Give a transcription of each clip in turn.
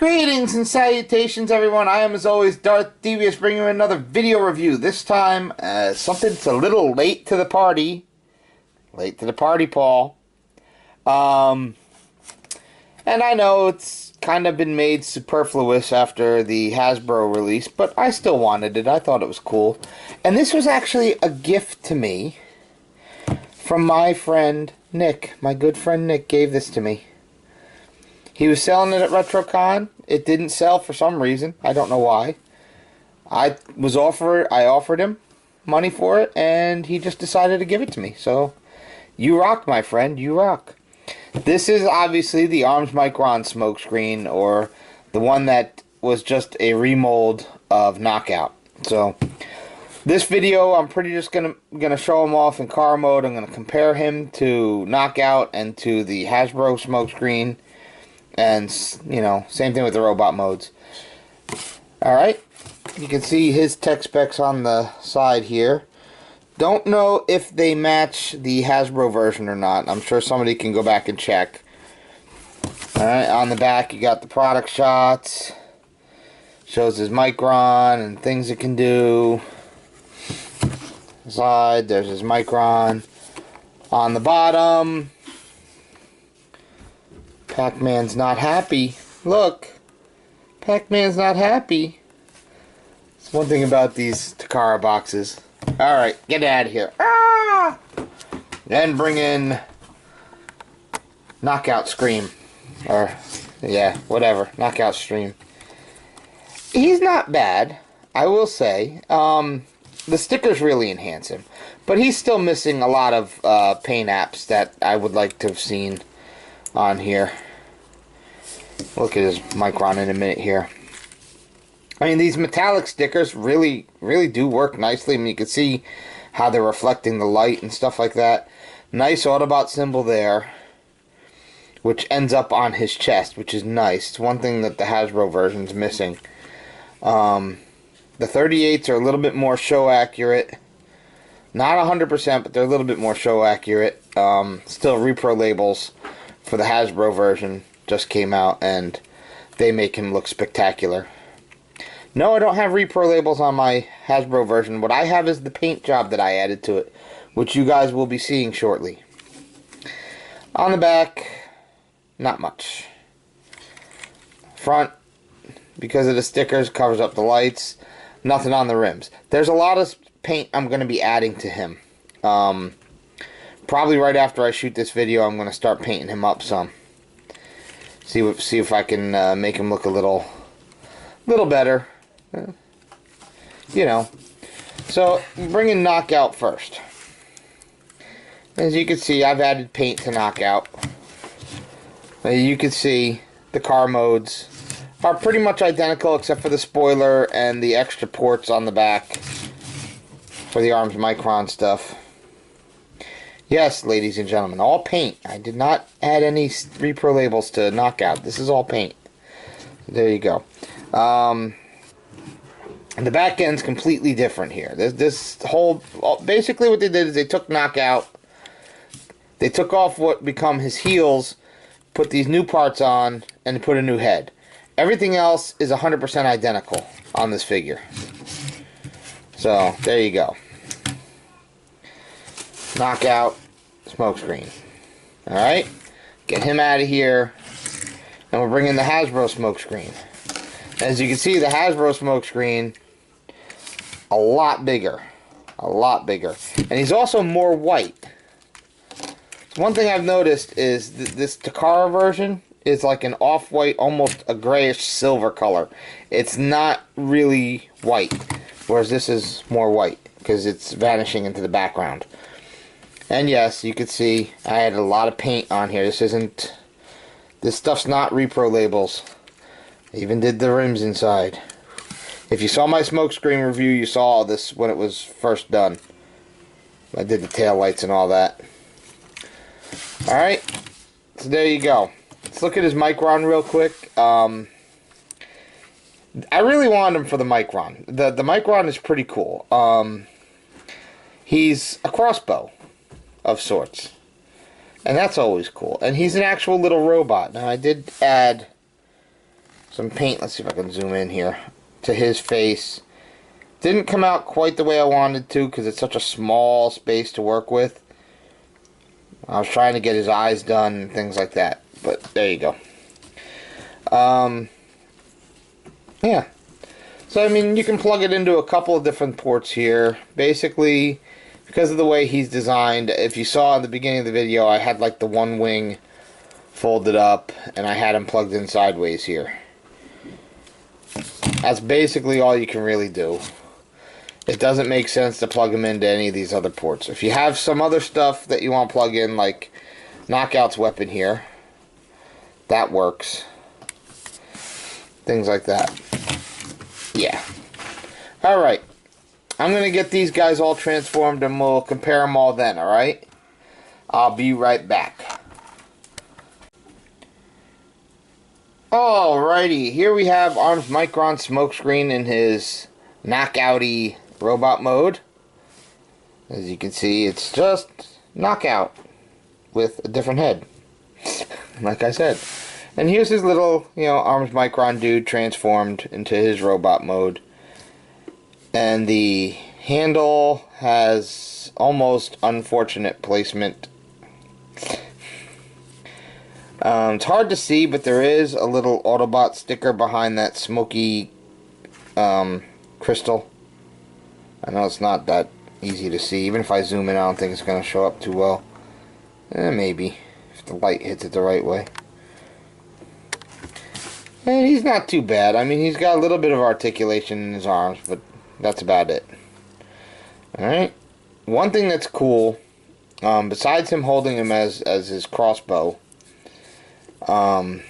Greetings and salutations, everyone. I am, as always, Darth Devious, bringing you another video review. This time, something that's a little late to the party. Late to the party, Paul. And I know it's kind of been made superfluous after the Hasbro release, but I still wanted it. I thought it was cool. And this was actually a gift to me from my friend Nick. My good friend Nick gave this to me. He was selling it at RetroCon. It didn't sell for some reason. I don't know why. I offered him money for it, and he just decided to give it to me. So, you rock, my friend. You rock. This is obviously the Arms Micron Smokescreen, or the one that was just a remold of Knockout. So, this video, I'm pretty just gonna show him off in car mode. I'm gonna compare him to Knockout and to the Hasbro Smokescreen. And, you know, same thing with the robot modes. Alright, you can see his tech specs on the side here. Don't know if they match the Hasbro version or not. I'm sure somebody can go back and check. Alright, on the back you got the product shots. Shows his Micron and things it can do. Side, there's his Micron. On the bottom, Pac-Man's not happy. Look, Pac-Man's not happy. It's one thing about these Takara boxes. Alright, get out of here. Ah! Then bring in Knockout Scream. Or, yeah, whatever. Knockout Stream. He's not bad, I will say. The stickers really enhance him. But he's still missing a lot of paint apps that I would like to have seen on here. Look at his Micron in a minute here. I mean, these metallic stickers really do work nicely. I mean, you can see how they're reflecting the light and stuff like that. Nice Autobot symbol there, which ends up on his chest, which is nice. It's one thing that the Hasbro version's missing. The 38s are a little bit more show accurate. Not 100%, but they're a little bit more show accurate. Still repro labels for the Hasbro version just came out, and they make him look spectacular. No, I don't have repro labels on my Hasbro version. What I have is the paint job that I added to it, which you guys will be seeing shortly. On the back, not much. Front, because of the stickers, covers up the lights. Nothing on the rims. There's a lot of paint I'm going to be adding to him. Probably right after I shoot this video, I'm going to start painting him up some. See if I can make him look a little better. You know. So, bringing Knockout first. As you can see, I've added paint to Knockout. You can see the car modes are pretty much identical, except for the spoiler and the extra ports on the back for the Arms Micron stuff. Yes, ladies and gentlemen, all paint. I did not add any repro labels to Knockout. This is all paint. There you go. And the back end's completely different here. This whole... Basically what they did is they took Knockout, they took off what become his heels, put these new parts on, and put a new head. Everything else is 100% identical on this figure. So, there you go. Knockout Smokescreen. Alright, get him out of here, and we'll bring in the Hasbro Smokescreen. As you can see, the Hasbro Smokescreen, a lot bigger. A lot bigger. And he's also more white. One thing I've noticed is this Takara version is like an off-white, almost a grayish silver color. It's not really white, whereas this is more white, because it's vanishing into the background. And yes, you can see I added a lot of paint on here. This stuff's not repro labels. I even did the rims inside. If you saw my Smokescreen review, you saw all this when it was first done. I did the tail lights and all that. Alright, so there you go. Let's look at his Micron real quick. I really wanted him for the Micron. The Micron is pretty cool. He's a crossbow of sorts. And that's always cool. And he's an actual little robot. Now, I did add some paint. Let's see if I can zoom in here to his face. Didn't come out quite the way I wanted to because it's such a small space to work with. I was trying to get his eyes done and things like that, but there you go. Yeah. So, I mean, you can plug it into a couple of different ports here. Basically, because of the way he's designed, if you saw in the beginning of the video, I had like the one wing folded up, and I had him plugged in sideways here. That's basically all you can really do. It doesn't make sense to plug him into any of these other ports. If you have some other stuff that you want to plug in, like Knockout's weapon here, that works. Things like that. Yeah. Alright. I'm going to get these guys all transformed and we'll compare them all then, alright? I'll be right back. Alrighty. Here we have Arms Micron Smokescreen in his knockouty robot mode. As you can see, it's just Knockout with a different head. Like I said. And here's his little, Arms Micron dude transformed into his robot mode. And the handle has almost unfortunate placement. It's hard to see, but there is a little Autobot sticker behind that smoky crystal. I know it's not that easy to see. Even if I zoom in, I don't think it's going to show up too well. Maybe, if the light hits it the right way. And he's not too bad. I mean, he's got a little bit of articulation in his arms, but that's about it. Alright. One thing that's cool, besides him holding him as his crossbow, you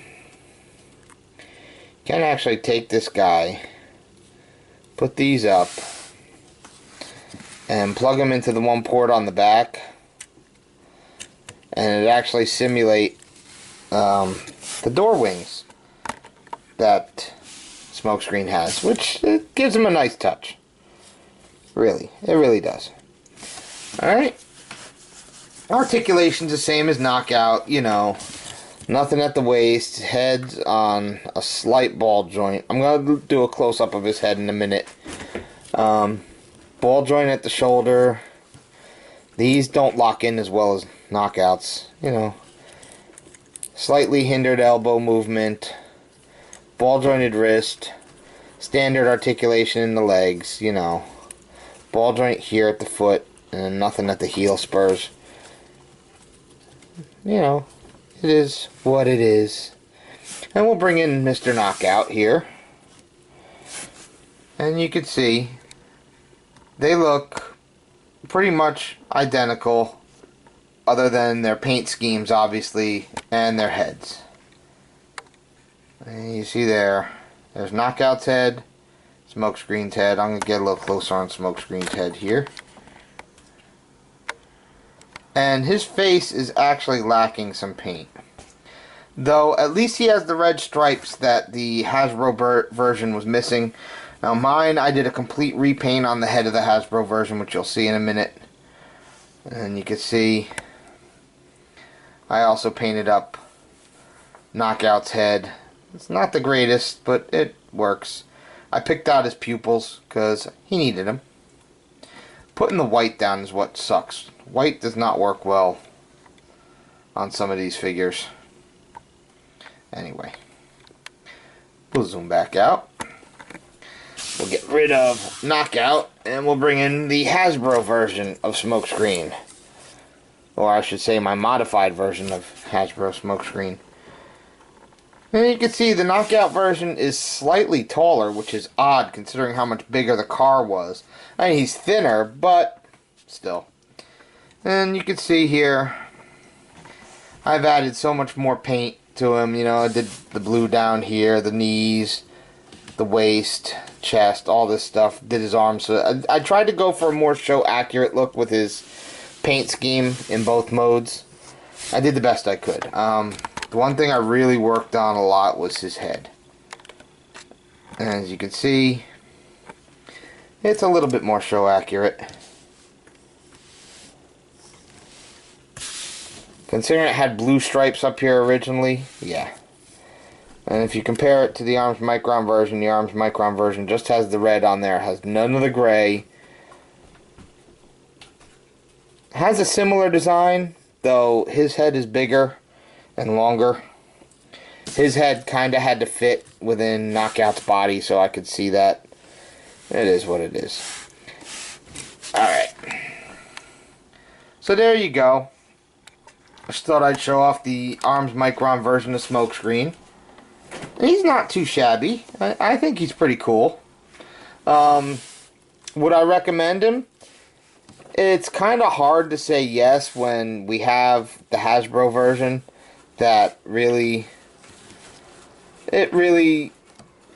can actually take this guy, put these up, and plug them into the one port on the back, and it actually simulate the door wings that Smokescreen has, which it gives him a nice touch. Really, it really does. Alright. Articulation's the same as Knockout, nothing at the waist, head's on a slight ball joint. I'm going to do a close-up of his head in a minute. Ball joint at the shoulder. These don't lock in as well as Knockouts, Slightly hindered elbow movement. Ball jointed wrist. Standard articulation in the legs, Ball joint here at the foot, and nothing at the heel spurs. It is what it is. And we'll bring in Mr. Knockout here. And you can see they look pretty much identical, other than their paint schemes, obviously, and their heads. And you see there's Knockout's head, Smokescreen's head. I'm going to get a little closer on Smokescreen's head here. And his face is actually lacking some paint. Though, at least he has the red stripes that the Hasbro version was missing. Now mine, I did a complete repaint on the head of the Hasbro version, which you'll see in a minute. And you can see, I also painted up Knockout's head. It's not the greatest, but it works. I picked out his pupils, because he needed them. Putting the white down is what sucks. White does not work well on some of these figures. Anyway, we'll zoom back out. We'll get rid of Knockout, and we'll bring in the Hasbro version of Smokescreen. Or I should say my modified version of Hasbro Smokescreen. And you can see the Knockout version is slightly taller, which is odd considering how much bigger the car was. I mean, he's thinner, but still. And you can see here, I've added so much more paint to him. I did the blue down here, the knees, the waist, chest, all this stuff. Did his arms. So I tried to go for a more show accurate look with his paint scheme in both modes. I did the best I could. The one thing I really worked on a lot was his head. And as you can see, it's a little bit more show accurate. Considering it had blue stripes up here originally, yeah. And if you compare it to the Arms Micron version just has the red on there, has none of the gray. Has a similar design, though his head is bigger and longer. His head kind of had to fit within Knockout's body, so I could see that. It is what it is. Alright. So there you go. I just thought I'd show off the Arms Micron version of Smokescreen. He's not too shabby. I think he's pretty cool. Would I recommend him? It's kind of hard to say yes when we have the Hasbro version that really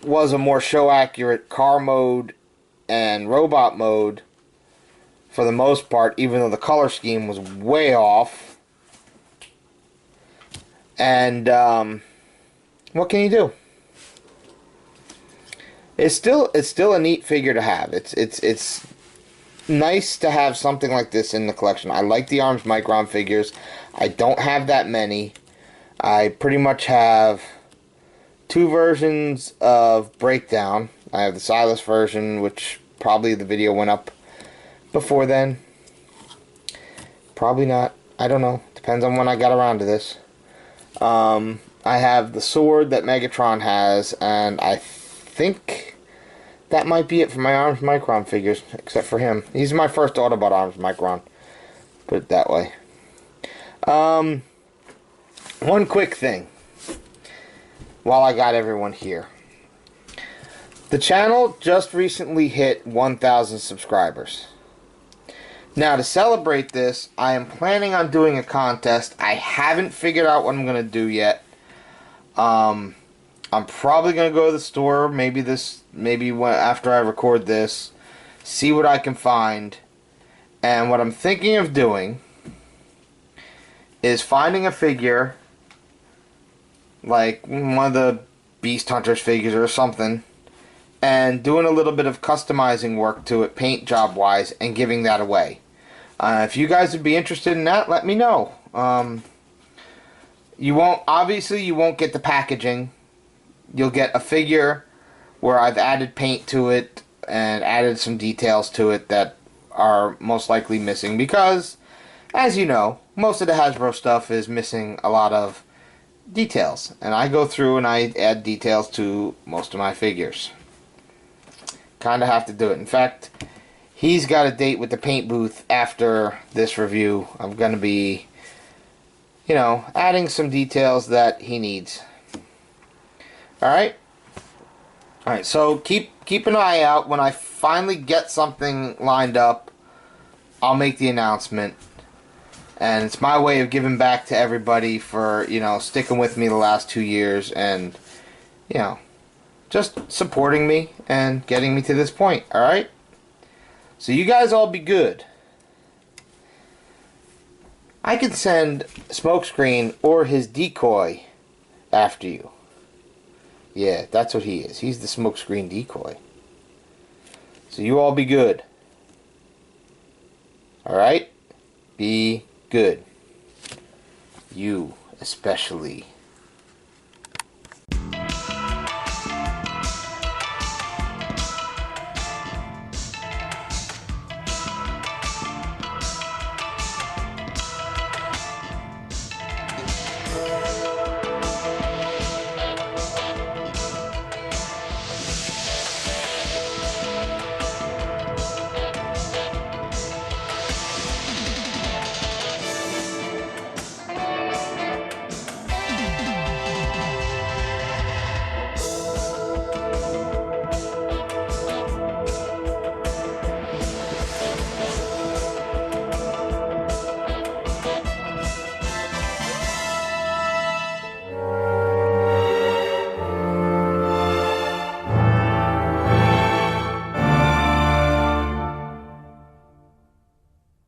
was a more show accurate car mode and robot mode for the most part, even though the color scheme was way off. And what can you do? It's still a neat figure to have. It's nice to have something like this in the collection. I like the Arms Micron figures. I don't have that many. I pretty much have two versions of Breakdown. I have the Silas version, which probably the video went up before then. Probably not. I don't know. Depends on when I got around to this. I have the sword that Megatron has, and I think that might be it for my Arms Micron figures, except for him. He's my first Autobot Arms Micron. Put it that way. One quick thing while I got everyone here. The channel just recently hit 1,000 subscribers. Now, to celebrate this, I am planning on doing a contest. I haven't figured out what I'm going to do yet. I'm probably going to go to the store, maybe after I record this, see what I can find. And what I'm thinking of doing is finding a figure, like one of the Beast Hunters figures or something, and doing a little bit of customizing work to it, paint job wise, and giving that away. If you guys would be interested in that, let me know. You won't get the packaging. You'll get a figure where I've added paint to it and added some details to it that are most likely missing, because, as you know, most of the Hasbro stuff is missing a lot of details, and I go through and I add details to most of my figures. Kind of have to do it. In fact, he's got a date with the paint booth after this review. I'm going to be, adding some details that he needs. Alright? Alright, so keep an eye out. When I finally get something lined up, I'll make the announcement. And it's my way of giving back to everybody for, sticking with me the last 2 years and, just supporting me and getting me to this point. Alright? So you guys all be good. I can send Smokescreen or his decoy after you. Yeah, that's what he is. He's the Smokescreen decoy. So you all be good. Alright? Be good. You especially.